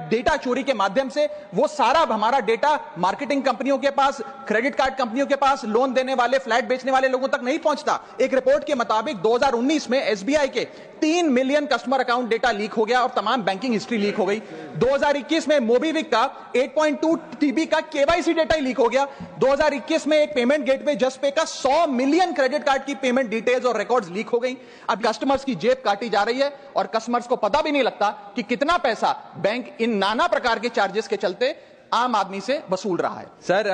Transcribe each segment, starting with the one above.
Data चोरी के माध्यम से वो सारा हमारा डेटा मार्केटिंग कंपनियों के पास, क्रेडिट कार्ड कंपनियों के पास, लोन देने वाले, फ्लैट बेचने वाले लोगों तक नहीं पहुंचता। एक रिपोर्ट के मुताबिक 2019 में एसबीआई के 3 million customer account data leak हो गया और तमाम बैंकिंग हिस्ट्री लीक हो गई। 2021 में मोबीविक का 8.2 टीबी का केवाईसी डेटा ही लीक हो गया। 2021 में एक पेमेंट गेटवे जस्पे का 100 मिलियन क्रेडिट कार्ड की पेमेंट डिटेल्स और रिकॉर्ड्स लीक हो गई। अब कस्टमर्स की जेब काटी जा रही है और कस्टमर्स को पता भी नहीं लगता कि कितना पैसा बैंक इन नाना प्रकार के चार्जेस के चलते आम आदमी से वसूल रहा है। सर,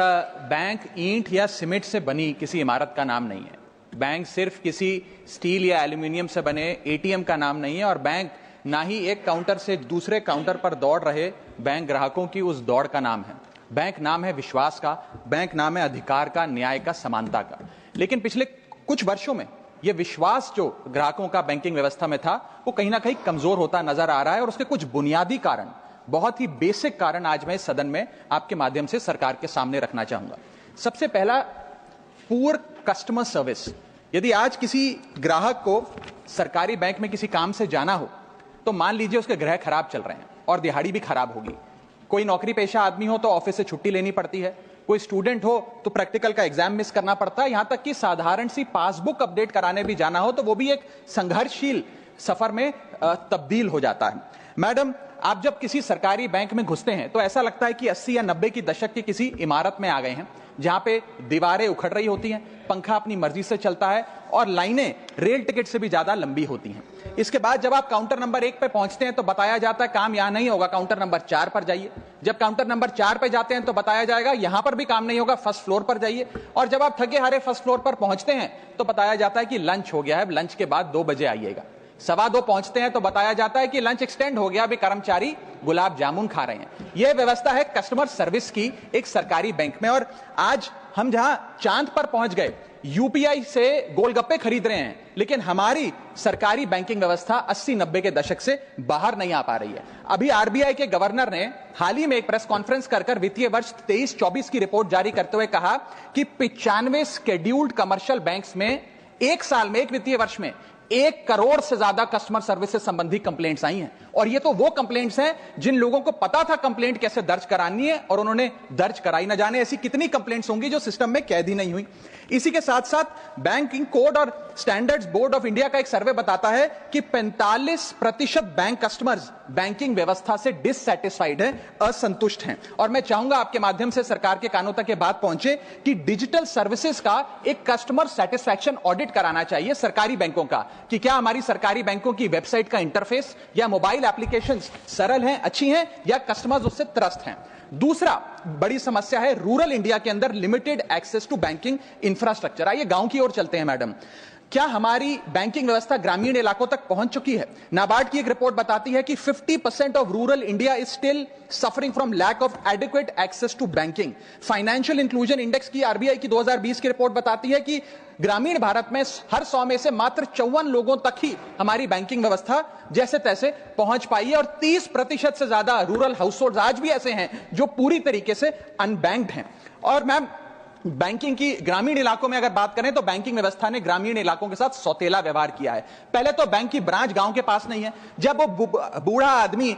बैंक ईंट या सीमेंट से बनी किसी इमारत का नाम नहीं है। बैंक सिर्फ किसी स्टील या एल्यूमिनियम से बने एटीएम का नाम नहीं है, और बैंक ना ही एक काउंटर से दूसरे काउंटर पर दौड़ रहे बैंक ग्राहकों की उस दौड़ का नाम है। बैंक नाम है विश्वास का, बैंक नाम है अधिकार का, न्याय का, समानता का। लेकिन पिछले कुछ वर्षों में यह विश्वास जो ग्राहकों का बैंकिंग व्यवस्था में था वो कहीं ना कहीं कमजोर होता नजर आ रहा है, और उसके कुछ बुनियादी कारण, बहुत ही बेसिक कारण आज मैं इस सदन में आपके माध्यम से सरकार के सामने रखना चाहूंगा। सबसे पहला, पुअर कस्टमर सर्विस। यदि आज किसी ग्राहक को सरकारी बैंक में किसी काम से जाना हो तो मान लीजिए उसके ग्रह खराब चल रहे हैं और दिहाड़ी भी खराब होगी। कोई नौकरी पेशा आदमी हो तो ऑफिस से छुट्टी लेनी पड़ती है, कोई स्टूडेंट हो तो प्रैक्टिकल का एग्जाम मिस करना पड़ता है, यहां तक कि साधारण सी पासबुक अपडेट कराने भी जाना हो तो वो भी एक संघर्षशील सफर में तब्दील हो जाता है। मैडम, आप जब किसी सरकारी बैंक में घुसते हैं तो ऐसा लगता है कि 80 या 90 की दशक की किसी इमारत में आ गए हैं, जहां पे दीवारें उखड़ रही होती हैं, पंखा अपनी मर्जी से चलता है और लाइनें रेल टिकट से भी ज्यादा लंबी होती हैं। इसके बाद जब आप काउंटर नंबर 1 पे पहुंचते हैं तो बताया जाता है काम यहां नहीं होगा, काउंटर नंबर 4 पर जाइए। जब काउंटर नंबर 4 पे जाते हैं तो बताया जाएगा यहां पर भी काम नहीं होगा, फर्स्ट फ्लोर पर जाइए। और जब आप थके हारे फर्स्ट फ्लोर पर पहुंचते हैं तो बताया जाता है कि लंच हो गया है, लंच के बाद 2 बजे आइएगा। 2:15 पहुंचते हैं तो बताया जाता है कि लंच एक्सटेंड हो गया, अभी कर्मचारी गुलाब जामुन खा रहे हैं। यह व्यवस्था है कस्टमर सर्विस की एक सरकारी बैंक में। और आज हम जहां चांद पर पहुंच गए, यूपीआई से गोलगप्पे खरीद रहे हैं, लेकिन हमारी सरकारी बैंकिंग व्यवस्था 80-90 के दशक से बाहर नहीं आ पा रही है। अभी आरबीआई के गवर्नर ने हाल ही में एक प्रेस कॉन्फ्रेंस कर वित्तीय वर्ष 23-24 की रिपोर्ट जारी करते हुए कहा कि 95 शेड्यूल्ड कमर्शियल बैंक्स में एक साल में, एक वित्तीय वर्ष में 1 करोड़ से ज्यादा कस्टमर सर्विस से संबंधित कंप्लेंट्स आई हैं। और ये तो वो कंप्लेंट्स हैं जिन लोगों को पता था कंप्लेंट कैसे दर्ज करानी है और उन्होंने दर्ज कराई। न जाने ऐसी कितनी कंप्लेंट्स होंगी जो सिस्टम में कैद ही नहीं हुई। इसी के साथ साथ बैंकिंग कोड और स्टैंडर्ड्स बोर्ड ऑफ इंडिया का एक सर्वे बताता है कि 45% बैंक कस्टमर्स बैंकिंग व्यवस्था से डिससैटिस्फाइड है, असंतुष्ट हैं। और मैं चाहूंगा आपके माध्यम से सरकार के कानों तक ये बात पहुंचे कि डिजिटल सर्विसेज का एक कस्टमर सेटिस्फैक्शन ऑडिट कराना चाहिए सरकारी बैंकों का, कि क्या हमारी सरकारी बैंकों की वेबसाइट का इंटरफेस या मोबाइल एप्लीकेशंस सरल हैं, अच्छी हैं, या कस्टमर्स उससे त्रस्त हैं। दूसरा बड़ी समस्या है रूरल इंडिया के अंदर limited access to banking infrastructure. आइए गांव की ओर चलते हैं। मैडम, क्या हमारी बैंकिंग व्यवस्था ग्रामीण इलाकों तक पहुंच चुकी है? नाबार्ड की एक रिपोर्ट बताती है कि 50% of rural India is still suffering from lack of adequate access to banking. Financial inclusion index की आरबीआई की 2020 की रिपोर्ट बताती है कि ग्रामीण भारत में हर 100 में से मात्र 54 लोगों तक ही हमारी बैंकिंग व्यवस्था जैसे तैसे पहुंच पाई है, और 30% से ज्यादा रूरल हाउसहोल्ड आज भी ऐसे हैं जो पूरी तरीके से अनबैंक्ड हैं। और मैम, बैंकिंग की ग्रामीण इलाकों में अगर बात करें तो बैंकिंग व्यवस्था ने ग्रामीण इलाकों के साथ सौतेला व्यवहार किया है। पहले तो बैंक की ब्रांच गांव के पास नहीं है। जब वो बूढ़ा आदमी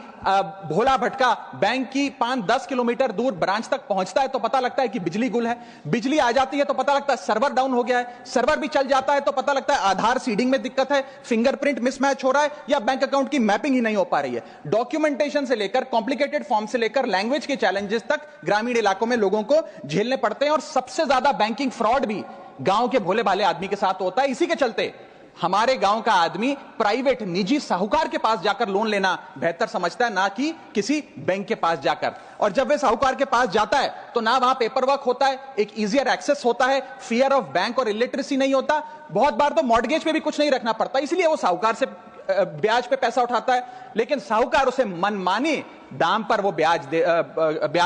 भोला भटका बैंक की 5-10 किलोमीटर दूर ब्रांच तक पहुंचता है तो पता लगता है कि बिजली गुल है। बिजली आ जाती है तो पता लगता है सर्वर डाउन हो गया है। सर्वर भी चल जाता है तो पता लगता है आधार सीडिंग में दिक्कत है, फिंगरप्रिंट मिसमैच हो रहा है, या बैंक अकाउंट की मैपिंग ही नहीं हो पा रही है। डॉक्यूमेंटेशन से लेकर कॉम्प्लिकेटेड फॉर्म से लेकर लैंग्वेज के चैलेंजेस तक ग्रामीण इलाकों में लोगों को झेलने पड़ते हैं, और सबसे ज्यादा बैंकिंग फ्रॉड भी गांव के भोले भाले आदमी के साथ होता है। इसी के चलते हमारे गांव का आदमी प्राइवेट निजी साहूकार के पास जाकर लोन लेना बेहतर समझता है, ना कि किसी बैंक के पास जाकर। और जब वे साहूकार के पास जाता है तो ना वहां पेपर वर्क होता है, एक इजियर एक्सेस होता है, फियर ऑफ बैंक और इलिटरेसी नहीं होता। बहुत बार तो मॉर्गेज पे भी कुछ नहीं रखना पड़ता, इसलिए वो साहूकार से ब्याज पे पैसा उठाता है, लेकिन साहूकार उसे मनमानी दाम पर वो ब्याज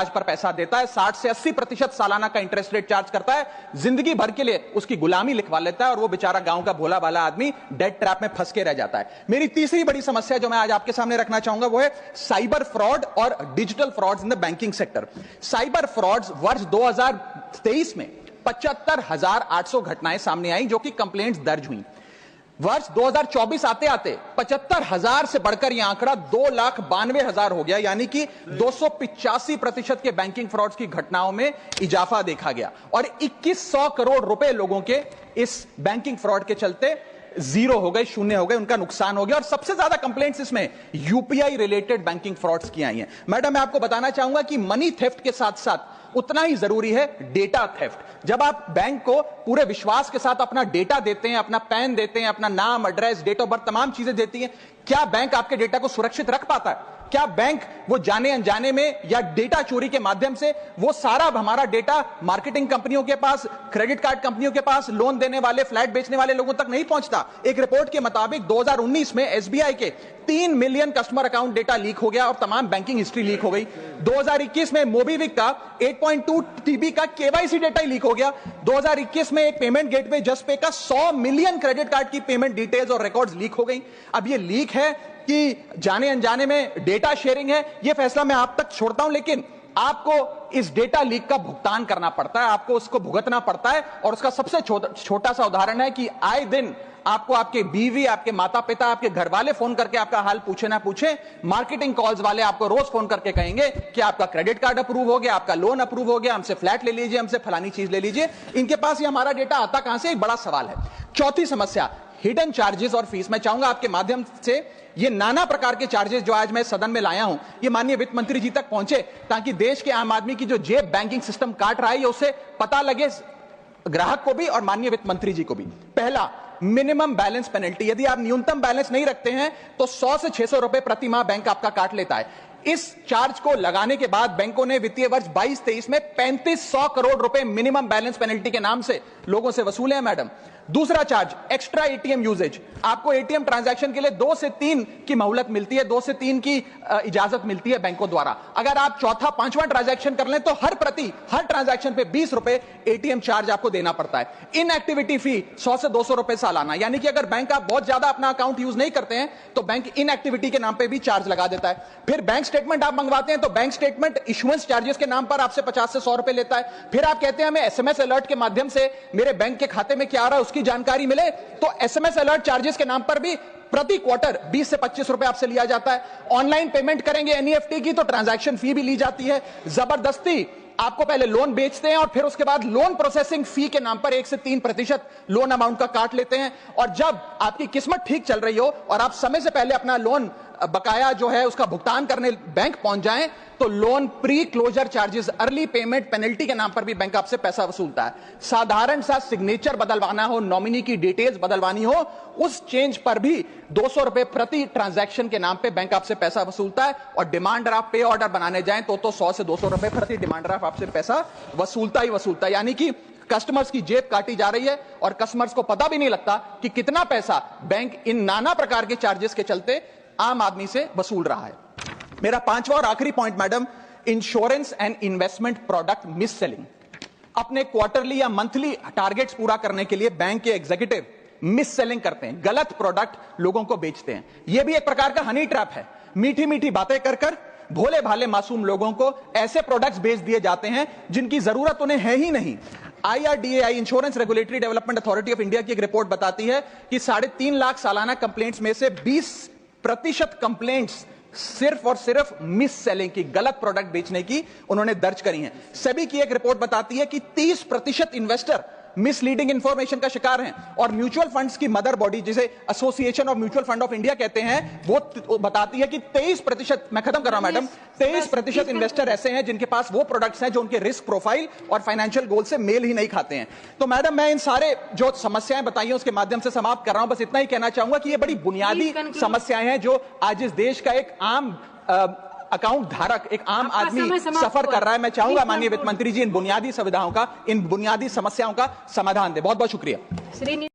पर पैसा देता है। 60 से 80% सालाना का इंटरेस्ट रेट चार्ज करता है, जिंदगी भर के लिए उसकी गुलामी लिखवा लेता है, और वो बेचारा गांव का भोला भाला आदमी डेट ट्रैप में फंस के रह जाता है। मेरी तीसरी बड़ी समस्या जो मैं आज आपके सामने रखना चाहूंगा वो है साइबर फ्रॉड और digital frauds in the banking sector. Cyber frauds वर्ष 2023 में 75,800 घटनाएं सामने आई जो कि कंप्लेंट्स दर्ज हुई। वर्ष 2024 आते आते 75,000 से बढ़कर यह आंकड़ा 2,92,000 हो गया, यानी कि 285% के बैंकिंग फ्रॉड्स की घटनाओं में इजाफा देखा गया और 2100 करोड़ रुपए लोगों के इस बैंकिंग फ्रॉड के चलते जीरो हो गए, शून्य हो गए, उनका नुकसान हो गया। और सबसे ज्यादा कंप्लेंट्स इसमें यूपीआई रिलेटेड बैंकिंग फ्रॉड्स की आई हैं। मैडम, मैं आपको बताना चाहूंगा कि मनी थेफ्ट के साथ साथ उतना ही जरूरी है डेटा थेफ्ट। जब आप बैंक को पूरे विश्वास के साथ अपना डेटा देते हैं, अपना पैन देते हैं, अपना नाम, एड्रेस, डेट ऑफ बर्थ, तमाम चीजें देती हैं, क्या बैंक आपके डेटा को सुरक्षित रख पाता है? क्या बैंक वो जाने अनजाने में या डेटा चोरी के माध्यम से वो सारा हमारा डेटा मार्केटिंग कंपनियों के पास, क्रेडिट कार्ड कंपनियों के पास, लोन देने वाले, फ्लैट बेचने वाले लोगों तक नहीं पहुंचता? एक रिपोर्ट के मुताबिक 2019 में एसबीआई के 3 million customer account data leak हो गया और तमाम बैंकिंग हिस्ट्री लीक हो गई। 2021 में मोबीविक का 8.2 टीबी का केवाईसी डेटा ही लीक हो गया। 2021 में एक पेमेंट गेटवे जसपे का 100 मिलियन क्रेडिट कार्ड की पेमेंट डिटेल्स और रिकॉर्ड्स लीक हो गई। अब ये लीक है कि जाने अनजाने में डेटा शेयरिंग है, यह फैसला मैं आप तक छोड़ता हूं, लेकिन आपको इस डेटा लीक का भुगतान करना पड़ता है, आपको उसको भुगतना पड़ता है। और उसका सबसे छोटा सा उदाहरण है कि आए दिन आपको आपके बीवी, आपके माता पिता, आपके घर वाले फोन करके आपका हाल पूछे ना पूछे, मार्केटिंग कॉल्स वाले आपको रोज फोन करके कहेंगे कि आपका क्रेडिट कार्ड अप्रूव हो गया, आपका लोन अप्रूव हो गया, हमसे फ्लैट ले लीजिए, हमसे फलानी चीज ले लीजिए। इनके पास ये हमारा डेटा आता कहां से, एक बड़ा सवाल है। चौथी समस्या, हिडन चार्जेस और फीस। मैं चाहूंगा आपके माध्यम से ये नाना प्रकार के चार्जेस जो आज मैं सदन में लाया हूं, ये माननीय वित्त मंत्री जी तक पहुंचे, ताकि देश के आम आदमी की जो जेब बैंकिंग सिस्टम काट रहा है, उसे पता लगे, ग्राहक को भी और माननीय वित्त मंत्री जी को भी। पहला, मिनिमम बैलेंस पेनल्टी। यदि आप न्यूनतम बैलेंस नहीं रखते हैं तो 100 से 600 रुपए प्रति माह बैंक आपका काट लेता है। इस चार्ज को लगाने के बाद बैंकों ने वित्तीय वर्ष 22-23 में 3500 करोड़ रुपए मिनिमम बैलेंस पेनल्टी के नाम से लोगों से वसूले हैं। मैडम, दूसरा चार्ज, एक्स्ट्रा एटीएम यूजेज। आपको एटीएम ट्रांजैक्शन के लिए 2 से 3 की मोहलत मिलती है, 2 से 3 की इजाजत मिलती है बैंकों द्वारा। अगर आप चौथा, पांचवा ट्रांजैक्शन कर लें तो हर ट्रांजैक्शन पे 20 रुपए एटीएम चार्ज आपको देना पड़ता है। इनएक्टिविटी फी 100 से 200 रुपए सालाना, यानी कि अगर बैंक आप बहुत ज्यादा अपना अकाउंट यूज नहीं करते हैं तो बैंक इनएक्टिविटी के नाम पे भी चार्ज लगा देता है। फिर बैंक स्टेटमेंट आप मंगवाते हैं तो बैंक स्टेटमेंट इशुएंस चार्जेस के नाम पर आपसे 50 से 100 रुपए लेता है। फिर आप कहते हैं हमें एसएमएस अलर्ट के माध्यम से मेरे बैंक के खाते में क्या आ रहा है उसकी जानकारी मिले, तो एसएमएस अलर्ट चार्जेस के नाम पर भी प्रति क्वार्टर 20 से 25 रुपए आपसे लिया जाता है। ऑनलाइन पेमेंट करेंगे एनईएफटी की तो ट्रांजैक्शन फी भी ली जाती है। जबरदस्ती आपको पहले लोन बेचते हैं और फिर उसके बाद लोन प्रोसेसिंग फी के नाम पर 1 से 3% लोन अमाउंट का काट लेते हैं। और जब आपकी किस्मत ठीक चल रही हो और आप समय से पहले अपना लोन बकाया जो है उसका भुगतान करने बैंक पहुंच जाएं तो loan pre closure charges, early payment penalty के नाम पर भी बैंक आपसे पैसा वसूलता है। साधारण सा सिग्नेचर बदलवाना हो, नॉमिनी की डिटेल्स बदलवानी हो, उस चेंज पर भी 200 रुपए प्रति ट्रांजैक्शन के नाम पे बैंक आपसे पैसा वसूलता है। और डिमांड ड्राफ्ट पे ऑर्डर बनाने जाएं तो 100 से 200 रुपए प्रति डिमांड ड्राफ्ट आपसे पैसा वसूलता ही वसूलता है। यानी कि कस्टमर्स की जेब काटी जा रही है और कस्टमर्स को पता भी नहीं लगता कि कितना पैसा बैंक इन नाना प्रकार के चार्जेस के चलते आम आदमी से वसूल रहा है। मेरा पांचवा और आखिरी point madam, insurance and investment product miss selling. अपने क्वार्टरली या मंथली टारगेट्स पूरा करने के लिए बैंक के एग्जीक्यूटिव मिस सेलिंग करते हैं, गलत प्रोडक्ट लोगों को बेचते हैं। यह भी एक प्रकार का हनी ट्रैप है। मीठी मीठी बातें कर भोले भाले मासूम लोगों को ऐसे प्रोडक्ट्स बेच दिए जाते हैं जिनकी जरूरत उन्हें है ही नहीं। IRDAI, insurance regulatory development authority of India की एक रिपोर्ट बताती है कि 3.5 लाख सालाना कंप्लेंट्स में से 20% कंप्लेंट्स सिर्फ और सिर्फ मिस सेलिंग की, गलत प्रोडक्ट बेचने की उन्होंने दर्ज करी हैं। सेबी की एक रिपोर्ट बताती है कि 30% इन्वेस्टर मिसलीडिंग इंफॉर्मेशन का शिकार हैं। और म्यूचुअल फंड्स की मदर बॉडी, जिसे association of mutual fund of India कहते हैं, वो बताती है कि 23%, मैं खत्म कर रहा हूं मैडम, 23% इन्वेस्टर ऐसे हैं जिनके पास वो प्रोडक्ट्स हैं जो उनके रिस्क प्रोफाइल और फाइनेंशियल गोल से मेल ही नहीं खाते हैं। तो मैडम, मैं इन सारे जो समस्याएं बताई हैं उसके माध्यम से समाप्त कर रहा हूं। बस इतना ही कहना चाहूंगा कि ये बड़ी बुनियादी समस्याएं हैं जो आज इस देश का एक आम अकाउंट धारक, एक आम आदमी सफर कर रहा है। मैं चाहूंगा माननीय वित्त मंत्री जी इन बुनियादी सुविधाओं का, इन बुनियादी समस्याओं का समाधान दे। बहुत बहुत शुक्रिया।